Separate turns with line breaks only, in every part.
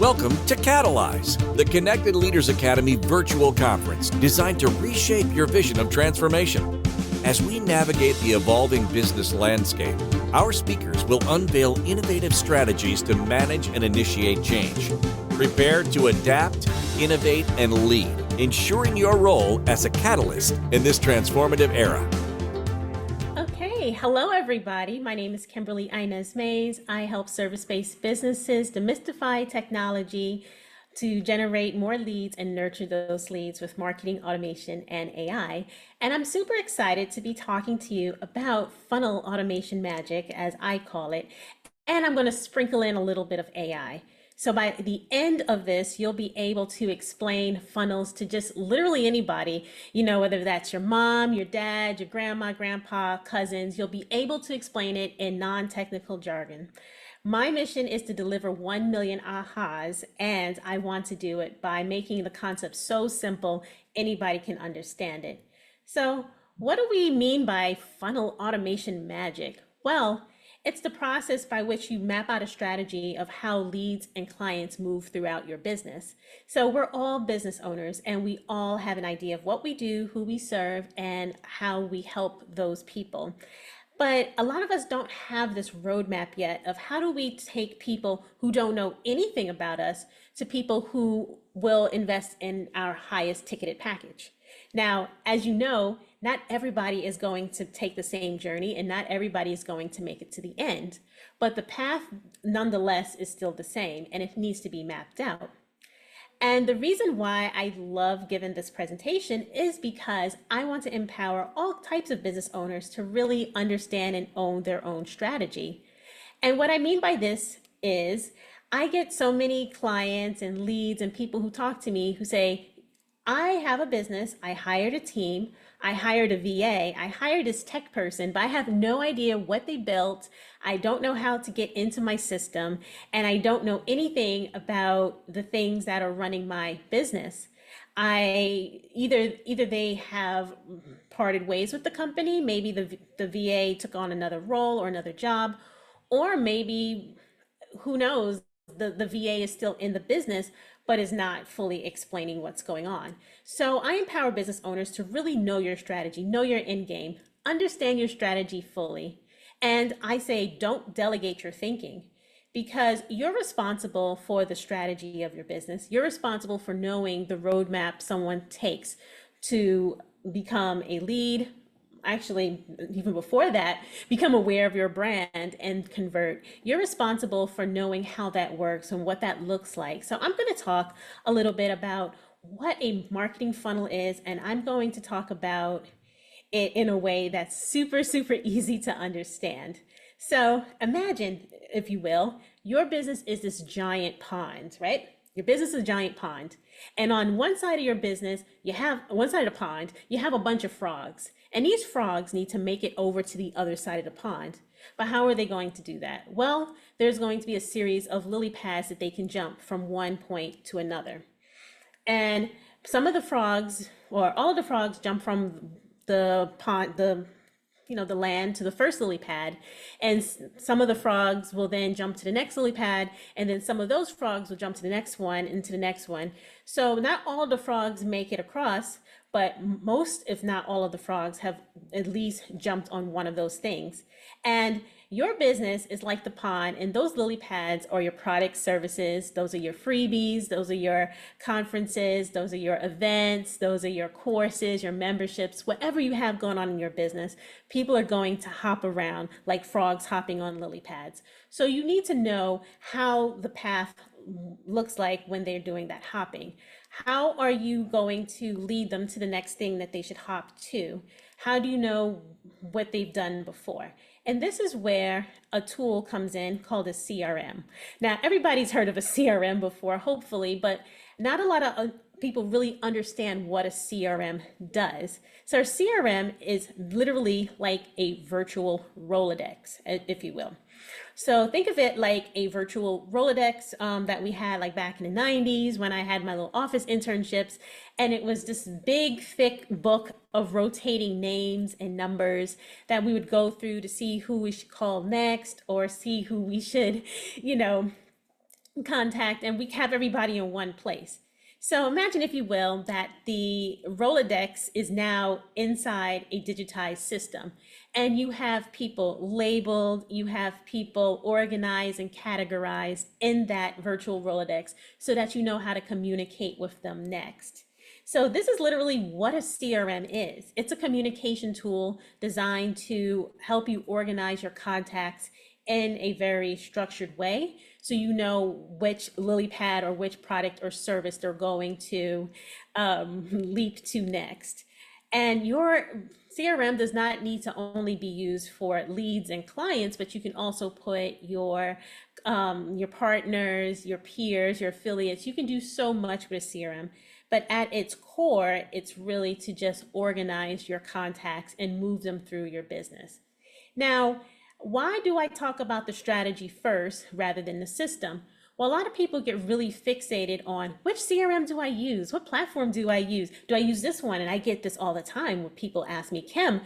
Welcome to Catalyze, the Connected Leaders Academy virtual conference designed to reshape your vision of transformation. As we navigate the evolving business landscape, our speakers will unveil innovative strategies to manage and initiate change. Prepare to adapt, innovate, and lead, ensuring your role as a catalyst in this transformative era.
Okay, hello everybody. My name is Kimberly Inez Mays. I help service-based businesses demystify technology to generate more leads and nurture those leads with marketing automation and AI. And I'm super excited to be talking to you about funnel automation magic, as I call it. And I'm going to sprinkle in a little bit of AI. So by the end of this, you'll be able to explain funnels to just literally anybody, whether that's your mom, your dad, your grandma, grandpa, cousins, you'll be able to explain it in non-technical jargon. My mission is to deliver 1 million ahas, and I want to do it by making the concept so simple anybody can understand it. So what do we mean by funnel automation magic? Well, it's the process by which you map out a strategy of how leads and clients move throughout your business. So we're all business owners and we all have an idea of what we do, who we serve, and how we help those people. But a lot of us don't have this roadmap yet of how do we take people who don't know anything about us to people who will invest in our highest ticketed package. Now, as you know, not everybody is going to take the same journey and not everybody is going to make it to the end, but the path nonetheless is still the same and it needs to be mapped out. And the reason why I love giving this presentation is because I want to empower all types of business owners to really understand and own their own strategy. And what I mean by this is I get so many clients and leads and people who talk to me who say, I have a business, I hired a team, I hired a VA, I hired this tech person, but I have no idea what they built. I don't know how to get into my system, and I don't know anything about the things that are running my business. Either they have parted ways with the company, maybe the VA took on another role or another job, or maybe, who knows, the VA is still in the business, but is not fully explaining what's going on. So I empower business owners to really know your strategy, know your end game, understand your strategy fully. And I say, don't delegate your thinking because you're responsible for the strategy of your business. You're responsible for knowing the roadmap someone takes to become a lead. Actually, even before that, become aware of your brand and convert. You're responsible for knowing how that works and what that looks like. So I'm going to talk a little bit about what a marketing funnel is, and I'm going to talk about it in a way that's super, super easy to understand. So imagine, if you will, your business is this giant pond, right? Your business is a giant pond. And on one side of your business, one side of the pond, you have a bunch of frogs. And these frogs need to make it over to the other side of the pond. But how are they going to do that? Well, there's going to be a series of lily pads that they can jump from one point to another. And some of the frogs, or all of the frogs, jump from the pond, the land to the first lily pad, and some of the frogs will then jump to the next lily pad, and then some of those frogs will jump to the next one and to the next one. So not all of the frogs make it across, but most, if not all of the frogs have at least jumped on one of those things. And your business is like the pond, and those lily pads are your product services. Those are your freebies, those are your conferences, those are your events, those are your courses, your memberships, whatever you have going on in your business. People are going to hop around like frogs hopping on lily pads. So you need to know how the path looks like when they're doing that hopping. How are you going to lead them to the next thing that they should hop to? How do you know what they've done before? And this is where a tool comes in called a CRM. Now, everybody's heard of a CRM before, hopefully, but not a lot of people really understand what a CRM does. So a CRM is literally like a virtual Rolodex, if you will. So think of it like a virtual Rolodex that we had like back in the 90s when I had my little office internships. And it was this big, thick book of rotating names and numbers that we would go through to see who we should call next or see who we should, contact, and we have everybody in one place. So imagine, if you will, that the Rolodex is now inside a digitized system, and you have people labeled, you have people organized and categorized in that virtual Rolodex so that you know how to communicate with them next. So this is literally what a CRM is. It's a communication tool designed to help you organize your contacts in a very structured way, so you know which lily pad or which product or service they're going to leap to next. And your CRM does not need to only be used for leads and clients, but you can also put your partners, your peers, your affiliates. You can do so much with a CRM. But at its core, it's really to just organize your contacts and move them through your business. Now, why do I talk about the strategy first rather than the system? Well, a lot of people get really fixated on which CRM do I use? What platform do I use? Do I use this one? And I get this all the time when people ask me, Kim,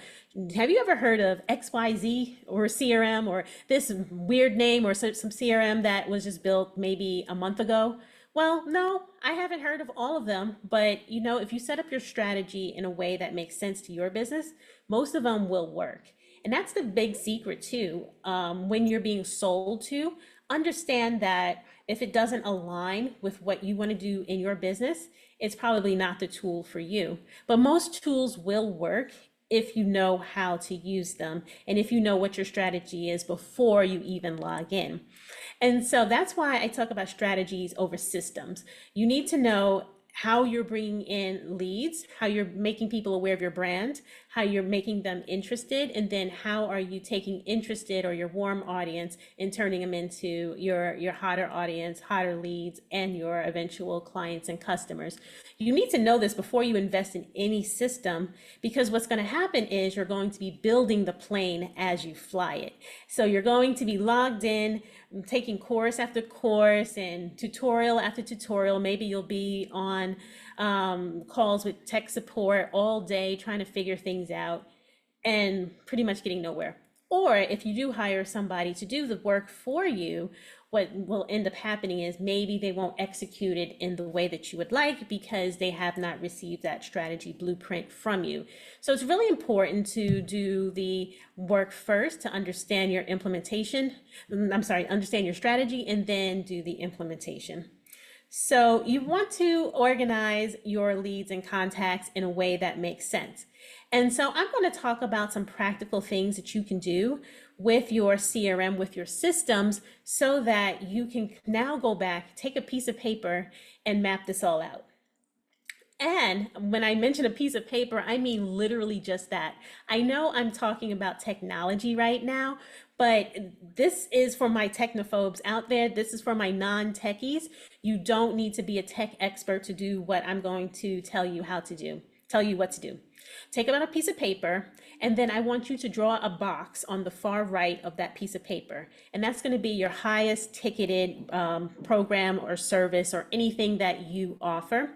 have you ever heard of XYZ or CRM, or this weird name, or some CRM that was just built maybe a month ago? Well, no, I haven't heard of all of them, but if you set up your strategy in a way that makes sense to your business, most of them will work. And that's the big secret too. When you're being sold to, understand that if it doesn't align with what you want to do in your business, it's probably not the tool for you. But most tools will work if you know how to use them and if you know what your strategy is before you even log in. And so that's why I talk about strategies over systems. You need to know how you're bringing in leads, how you're making people aware of your brand, how you're making them interested, and then how are you taking interested or your warm audience and turning them into your hotter audience, hotter leads, and your eventual clients and customers. You need to know this before you invest in any system, because what's going to happen is you're going to be building the plane as you fly it. So you're going to be logged in, taking course after course and tutorial after tutorial. Maybe you'll be on calls with tech support all day trying to figure things out and pretty much getting nowhere. Or if you do hire somebody to do the work for you, what will end up happening is maybe they won't execute it in the way that you would like because they have not received that strategy blueprint from you. So it's really important to do the work first to understand your understand your strategy, and then do the implementation. So you want to organize your leads and contacts in a way that makes sense. And so I'm going to talk about some practical things that you can do with your CRM, with your systems, so that you can now go back, take a piece of paper, and map this all out. And when I mention a piece of paper, I mean literally just that. I know I'm talking about technology right now, but this is for my technophobes out there. This is for my non-techies. You don't need to be a tech expert to do what I'm going to tell you what to do. Take out a piece of paper, and then I want you to draw a box on the far right of that piece of paper. And that's going to be your highest ticketed program or service or anything that you offer.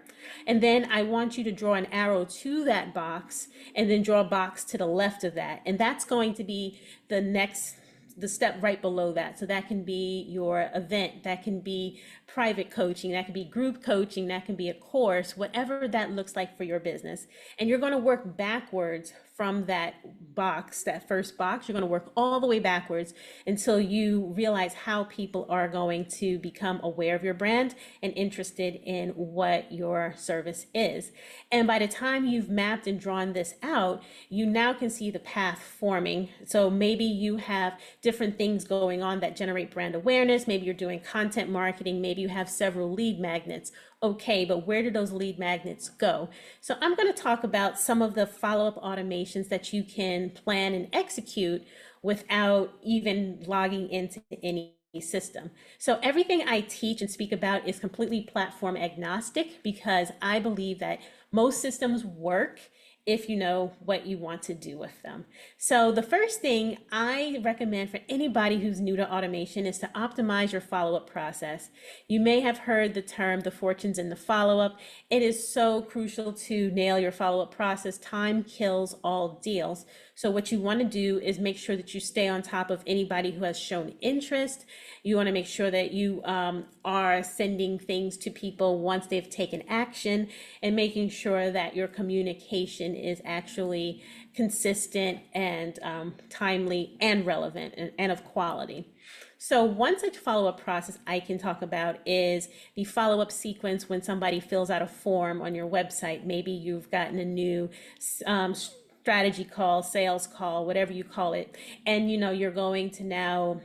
And then I want you to draw an arrow to that box, and then draw a box to the left of that. And that's going to be the step right below that. So that can be your event, that can be private coaching, that can be group coaching, that can be a course, whatever that looks like for your business. And you're going to work backwards from that box, that first box. You're going to work all the way backwards until you realize how people are going to become aware of your brand and interested in what your service is. And by the time you've mapped and drawn this out, you now can see the path forming. So maybe you have different things going on that generate brand awareness. Maybe you're doing content marketing. Maybe you have several lead magnets. Okay, but where do those lead magnets go? So I'm going to talk about some of the follow-up automations that you can plan and execute without even logging into any system. So everything I teach and speak about is completely platform agnostic, because I believe that most systems work if you know what you want to do with them. So the first thing I recommend for anybody who's new to automation is to optimize your follow-up process. You may have heard the term the fortunes in the follow-up. It is so crucial to nail your follow-up process. Time kills all deals. So what you want to do is make sure that you stay on top of anybody who has shown interest. You want to make sure that you are sending things to people once they've taken action, and making sure that your communication is actually consistent and timely and relevant and of quality. So one such follow-up process I can talk about is the follow-up sequence when somebody fills out a form on your website. Maybe you've gotten a new strategy call, sales call, whatever you call it, and you're going to now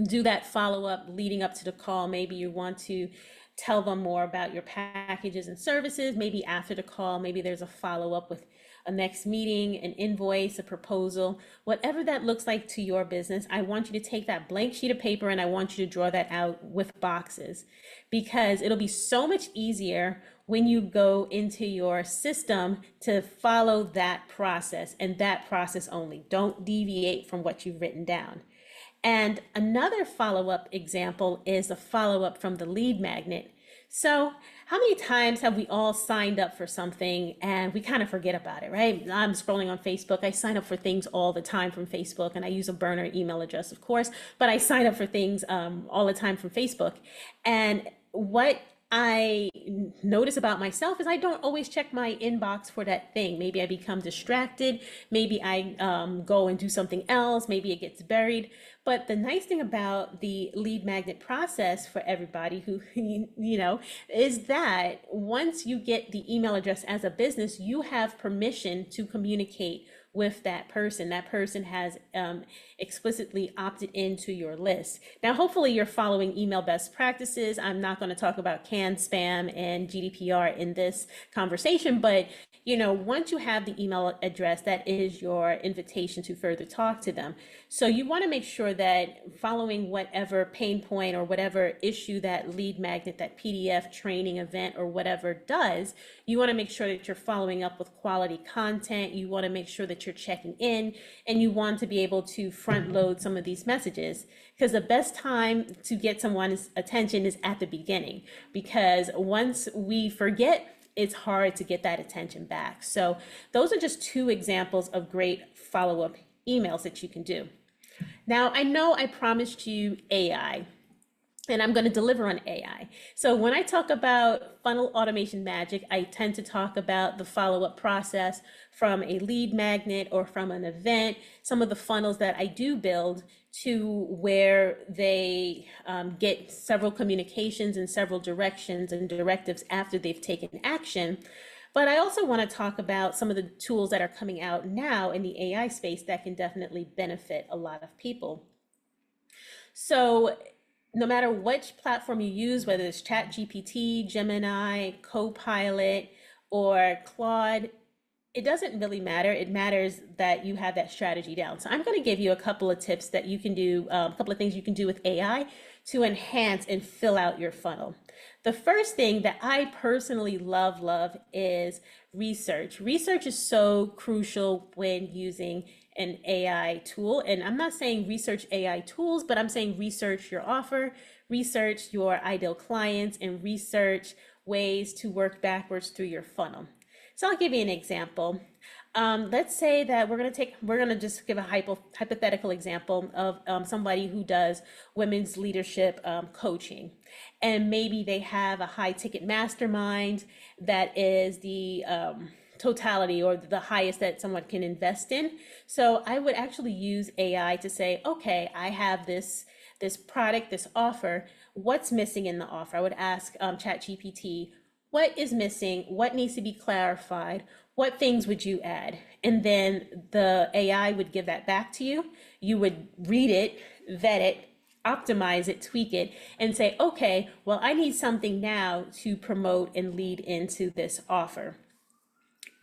do that follow-up leading up to the call. Maybe you want to tell them more about your packages and services. Maybe after the call, maybe there's a follow-up with a next meeting, an invoice, a proposal, whatever that looks like to your business. I want you to take that blank sheet of paper and I want you to draw that out with boxes, because it'll be so much easier when you go into your system to follow that process and that process only. Don't deviate from what you've written down. And another follow-up example is the follow-up from the lead magnet. So how many times have we all signed up for something and we kind of forget about it, right? I'm scrolling on Facebook. I sign up for things all the time from Facebook, and I use a burner email address, of course, but I sign up for things all the time from Facebook. And what I notice about myself is I don't always check my inbox for that thing. Maybe I become distracted. Maybe I go and do something else. Maybe it gets buried. But the nice thing about the lead magnet process for everybody who, is that once you get the email address as a business, you have permission to communicate with that person. That person has explicitly opted into your list. Now, hopefully you're following email best practices. I'm not going to talk about canned spam and GDPR in this conversation, but once you have the email address, that is your invitation to further talk to them. So you want to make sure that following whatever pain point or whatever issue that lead magnet, that PDF training event or whatever does, you want to make sure that you're following up with quality content. You want to make sure that you're checking in, and you want to be able to front load some of these messages, because the best time to get someone's attention is at the beginning, because once we forget, it's hard to get that attention back. So those are just two examples of great follow-up emails that you can do. Now, I know I promised you AI, and I'm going to deliver on AI. So when I talk about funnel automation magic, I tend to talk about the follow-up process from a lead magnet or from an event, some of the funnels that I do build to where they get several communications in several directions and directives after they've taken action. But I also want to talk about some of the tools that are coming out now in the AI space that can definitely benefit a lot of people. So no matter which platform you use, whether it's ChatGPT, Gemini, Copilot, or Claude, it doesn't really matter. It matters that you have that strategy down. So I'm going to give you a couple of tips that you can do, a couple of things you can do with AI to enhance and fill out your funnel. The first thing that I personally love is research. Research is so crucial when using an AI tool. And I'm not saying research AI tools, but I'm saying research your offer, research your ideal clients, and research ways to work backwards through your funnel. So I'll give you an example. Let's say that we're going to just give a hypothetical example of somebody who does women's leadership coaching. And maybe they have a high ticket mastermind that is the totality or the highest that someone can invest in. So I would actually use AI to say, okay, I have this product, this offer, what's missing in the offer? I would ask ChatGPT, what is missing? What needs to be clarified? What things would you add? And then the AI would give that back to you. You would read it, vet it, optimize it, tweak it, and say, okay, well, I need something now to promote and lead into this offer.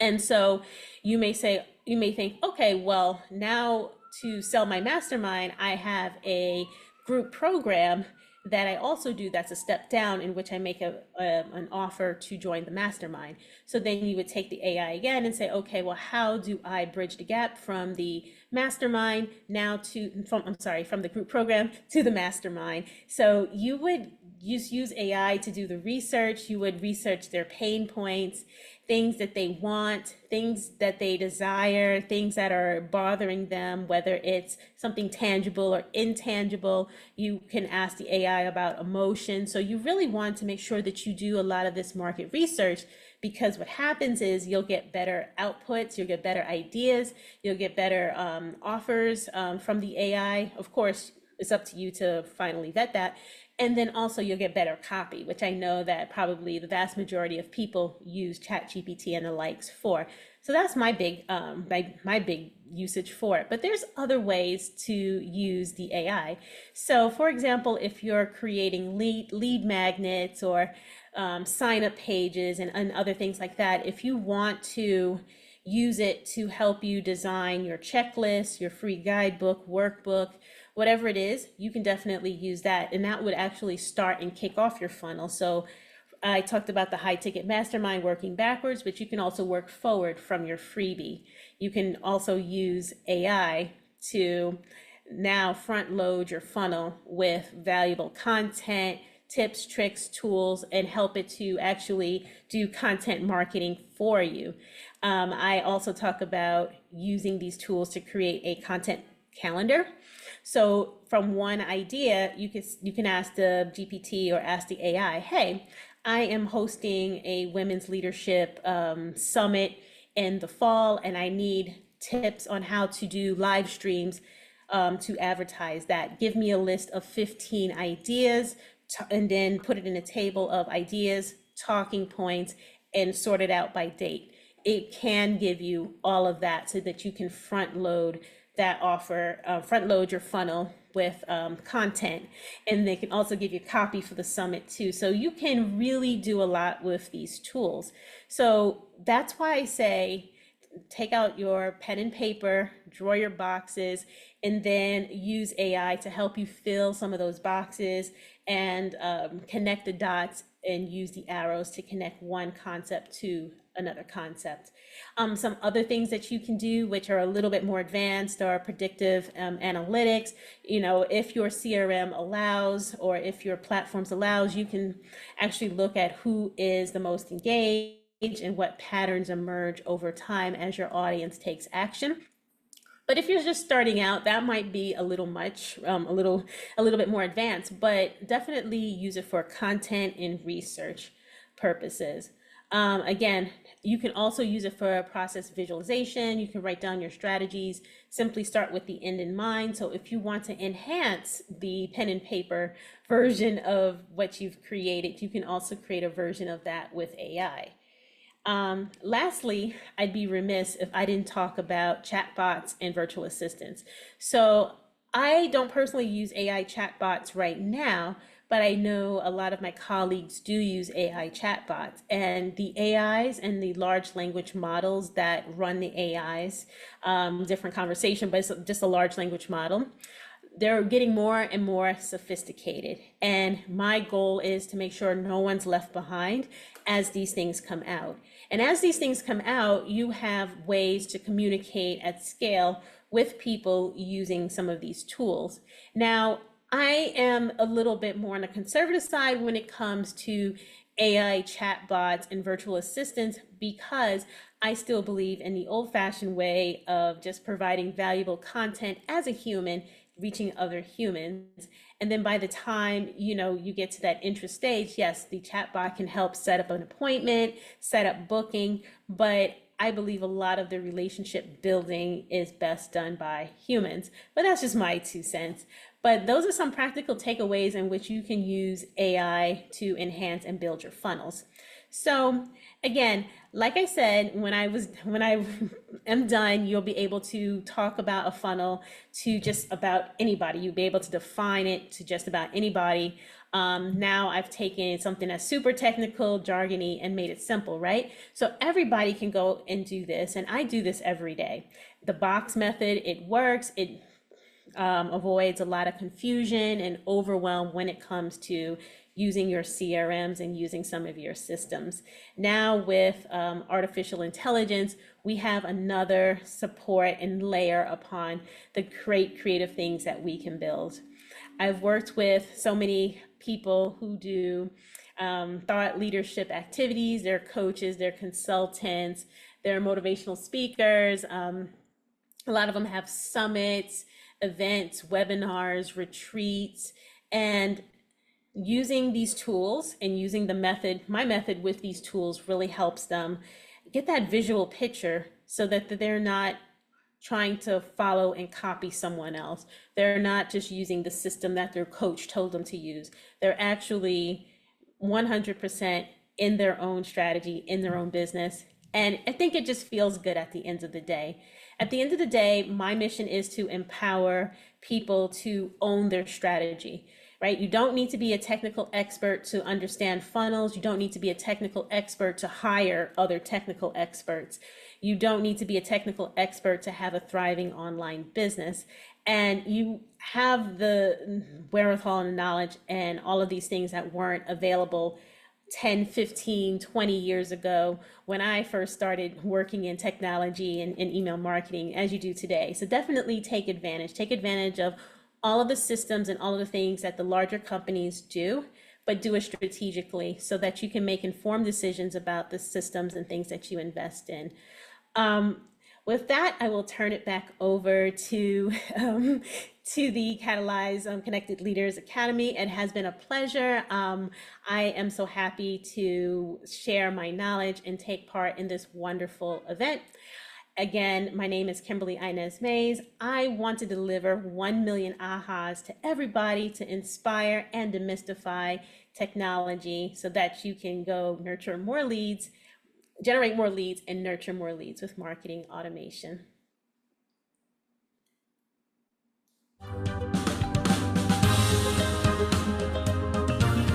And so you may think, okay, well, now to sell my mastermind, I have a group program that I also do that's a step down, in which I make an offer to join the mastermind. So then you would take the AI again and say, okay, well, how do I bridge the gap from the mastermind now from the group program to the mastermind? So you would just use AI to do the research. You would research their pain points, things that they want, things that they desire, things that are bothering them, whether it's something tangible or intangible. You can ask the AI about emotion. So you really want to make sure that you do a lot of this market research, because what happens is you'll get better outputs, you'll get better ideas, you'll get better offers from the AI. Of course, it's up to you to finally vet that. And then also you'll get better copy, which I know that probably the vast majority of people use ChatGPT and the likes for. So that's my big my big usage for it. But there's other ways to use the AI. So for example, if you're creating lead magnets or sign up pages and other things like that, if you want to use it to help you design your checklist, your free guidebook, workbook, whatever it is, you can definitely use that. And that would actually start and kick off your funnel. So I talked about the high ticket mastermind working backwards, but you can also work forward from your freebie. You can also use AI to now front load your funnel with valuable content, tips, tricks, tools, and help it to actually do content marketing for you. I also talk about using these tools to create a content calendar. So from one idea, you can ask the GPT or ask the AI, hey, I am hosting a women's leadership summit in the fall, and I need tips on how to do live streams to advertise that. Give me a list of 15 ideas and then put it in a table of ideas, talking points, and sort it out by date. It can give you all of that so that you can front load that offer, front load your funnel with content. And they can also give you copy for the summit too. So you can really do a lot with these tools. So that's why I say, take out your pen and paper, draw your boxes, and then use AI to help you fill some of those boxes and connect the dots and use the arrows to connect one concept to another concept. Some other things that you can do, which are a little bit more advanced, are predictive analytics. You know, if your CRM allows, or if your platforms allows, you can actually look at who is the most engaged and what patterns emerge over time as your audience takes action. But if you're just starting out, that might be a little much, a little bit more advanced, but definitely use it for content and research purposes. Again, you can also use it for process visualization. You can write down your strategies, simply start with the end in mind. So if you want to enhance the pen and paper version of what you've created, you can also create a version of that with AI. Lastly, I'd be remiss if I didn't talk about chatbots and virtual assistants. So I don't personally use AI chatbots right now, but I know a lot of my colleagues do use AI chatbots, and the AIs and the large language models that run the AIs, different conversation, but it's just a large language model. They're getting more and more sophisticated. And my goal is to make sure no one's left behind as these things come out. And as these things come out, you have ways to communicate at scale with people using some of these tools. Now, I am a little bit more on the conservative side when it comes to AI chatbots and virtual assistants, because I still believe in the old-fashioned way of just providing valuable content as a human, reaching other humans. And then by the time, you get to that interest stage, yes, the chatbot can help set up an appointment, set up booking, but I believe a lot of the relationship building is best done by humans. But that's just my 2 cents. But those are some practical takeaways in which you can use AI to enhance and build your funnels. So again, like I said, when I am done, you'll be able to talk about a funnel to just about anybody. You'll be able to define it to just about anybody. Now I've taken something that's super technical, jargony, and made it simple, right? So everybody can go and do this, and I do this every day. The box method, it works. It avoids a lot of confusion and overwhelm when it comes to using your CRMs and using some of your systems. Now with artificial intelligence, we have another support and layer upon the great creative things that we can build. I've worked with so many people who do thought leadership activities. They're coaches, they're consultants, they're motivational speakers. A lot of them have summits, events, webinars, retreats, and using these tools and using my method with these tools really helps them get that visual picture so that they're not trying to follow and copy someone else. They're not just using the system that their coach told them to use. They're actually 100% in their own strategy, in their own business. And I think it just feels good at the end of the day. At the end of the day, my mission is to empower people to own their strategy, right? You don't need to be a technical expert to understand funnels. You don't need to be a technical expert to hire other technical experts. You don't need to be a technical expert to have a thriving online business. And you have the wherewithal and knowledge and all of these things that weren't available 10, 15, 20 years ago when I first started working in technology and email marketing, as you do today. So definitely take advantage of all of the systems and all of the things that the larger companies do, but do it strategically so that you can make informed decisions about the systems and things that you invest in. With that, I will turn it back over to the Catalyze Connected Leaders Academy. It has been a pleasure. I am so happy to share my knowledge and take part in this wonderful event. Again, my name is Kimberly Inez Mays. I want to deliver 1 million ahas to everybody to inspire and demystify technology so that you can go nurture more leads, generate more leads, and nurture more leads with marketing automation.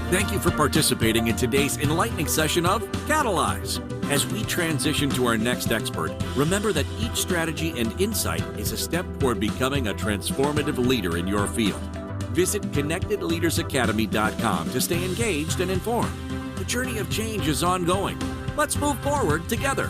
Thank you for participating in today's enlightening session of Catalyze. As we transition to our next expert, remember that each strategy and insight is a step toward becoming a transformative leader in your field. Visit connectedleadersacademy.com to stay engaged and informed. The journey of change is ongoing. Let's move forward together.